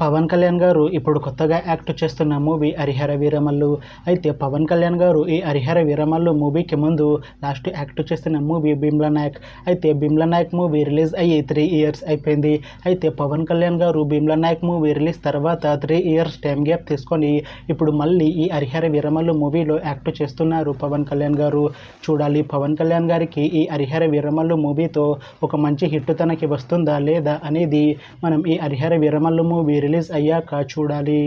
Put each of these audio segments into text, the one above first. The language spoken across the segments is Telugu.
పవన్ కళ్యాణ్ గారు ఇప్పుడు కొత్తగా యాక్ట్ చేస్తున్న మూవీ హరిహర వీరమల్లు. అయితే పవన్ కళ్యాణ్ గారు ఈ హరిహర వీరమల్లు మూవీకి ముందు లాస్ట్ యాక్ట్ చేస్తున్న మూవీ భీమ్లా నాయక్. అయితే భీమ్లా నాయక్ మూవీ రిలీజ్ అయ్యి 3 ఇయర్స్ అయిపోయింది. అయితే పవన్ కళ్యాణ్ గారు భీమ్లా నాయక్ మూవీ రిలీజ్ తర్వాత 3 ఇయర్స్ టైం గ్యాప్ తీసుకొని ఇప్పుడు మళ్ళీ ఈ హరిహర వీరమల్లు మూవీలో యాక్ట్ చేస్తున్నారు పవన్ కళ్యాణ్ గారు. చూడాలి పవన్ కళ్యాణ్ గారికి ఈ హరిహర వీరమల్లు మూవీతో ఒక మంచి హిట్ తనకి వస్తుందా లేదా అనేది మనం ఈ హరిహర వీరమల్లు మూవీ రిలీజ్ అయ్యాక చూడాలి.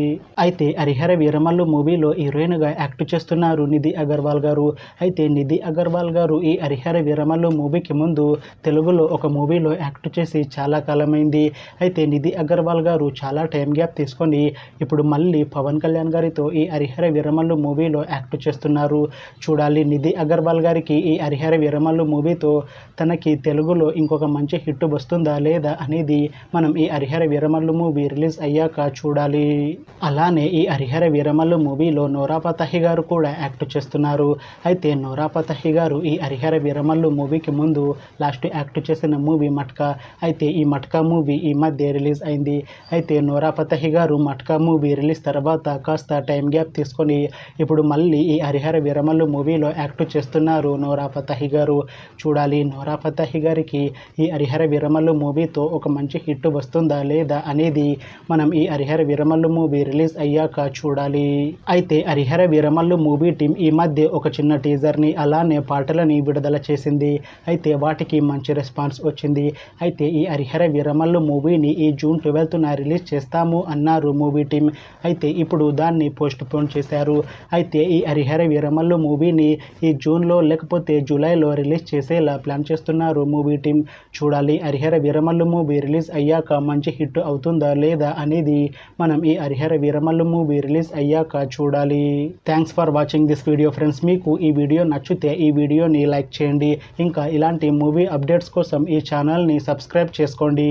అయితే హరిహర వీరమల్లు మూవీలో హీరోయిన్గా యాక్ట్ చేస్తున్నారు నిధి అగర్వాల్ గారు. అయితే నిధి అగర్వాల్ గారు ఈ హరిహర వీరమల్లు మూవీకి ముందు తెలుగులో ఒక మూవీలో యాక్ట్ చేసి చాలా కాలమైంది. అయితే నిధి అగర్వాల్ గారు చాలా టైం గ్యాప్ తీసుకొని ఇప్పుడు మళ్ళీ పవన్ కళ్యాణ్ గారితో ఈ హరిహర వీరమల్లు మూవీలో యాక్ట్ చేస్తున్నారు. చూడాలి నిధి అగర్వాల్ గారికి ఈ హరిహర వీరమల్లు మూవీతో తనకి తెలుగులో ఇంకొక మంచి హిట్ వస్తుందా లేదా అనేది మనం ఈ హరిహర వీరమల్లు మూవీ రిలీజ్ అయ్యాక చూడాలి. అలానే ఈ హరిహర వీరమల్లు మూవీలో నోరా ఫతేహి గారు కూడా యాక్ట్ చేస్తున్నారు. అయితే నోరా ఫతేహి గారు ఈ హరిహర వీరమల్లు మూవీకి ముందు లాస్ట్ యాక్ట్ చేసిన మూవీ మట్కా. అయితే ఈ మట్కా మూవీ ఈ మధ్య రిలీజ్ అయింది. అయితే నోరా ఫతేహి గారు మట్కా మూవీ రిలీజ్ తర్వాత కాస్త టైం గ్యాప్ తీసుకొని ఇప్పుడు మళ్ళీ ఈ హరిహర వీరమల్లు మూవీలో యాక్ట్ చేస్తున్నారు నోరా ఫతేహి గారు. చూడాలి నోరా ఫతేహి గారికి ఈ హరిహర వీరమల్లు మూవీతో ఒక మంచి హిట్ వస్తుందా లేదా అనేది మనం ఈ హరిహర వీరమల్లు మూవీ రిలీజ్ అయ్యాక చూడాలి. అయితే హరిహర వీరమల్లు మూవీ టీం ఈ మధ్య ఒక చిన్న టీజర్ని అలానే పాటలని విడుదల చేసింది. అయితే వాటికి మంచి రెస్పాన్స్ వచ్చింది. అయితే ఈ హరిహర వీరమల్లు మూవీని ఈ జూన్ 12న రిలీజ్ చేస్తాము అన్నారు మూవీ టీం. అయితే ఇప్పుడు దాన్ని పోస్ట్ పోన్ చేశారు. అయితే ఈ హరిహర వీరమల్లు మూవీని ఈ జూన్లో లేకపోతే జూలైలో రిలీజ్ చేసేలా ప్లాన్ చేస్తున్నారు మూవీ టీం. చూడాలి హరిహర వీరమల్లు మూవీ రిలీజ్ అయ్యాక మంచి హిట్ అవుతుందా లేదా అనేది మనం ఈ హరిహర వీరమల్లు మూవీ రిలీజ్ అయ్యాక చూడాలి. Thanks for watching this video friends. మీకు ఈ వీడియో నచ్చితే ఈ వీడియోని లైక్ చేయండి. ఇంకా ఇలాంటి మూవీ అప్డేట్స్ కోసం ఈ ఛానల్ని సబ్స్క్రైబ్ చేసుకోండి.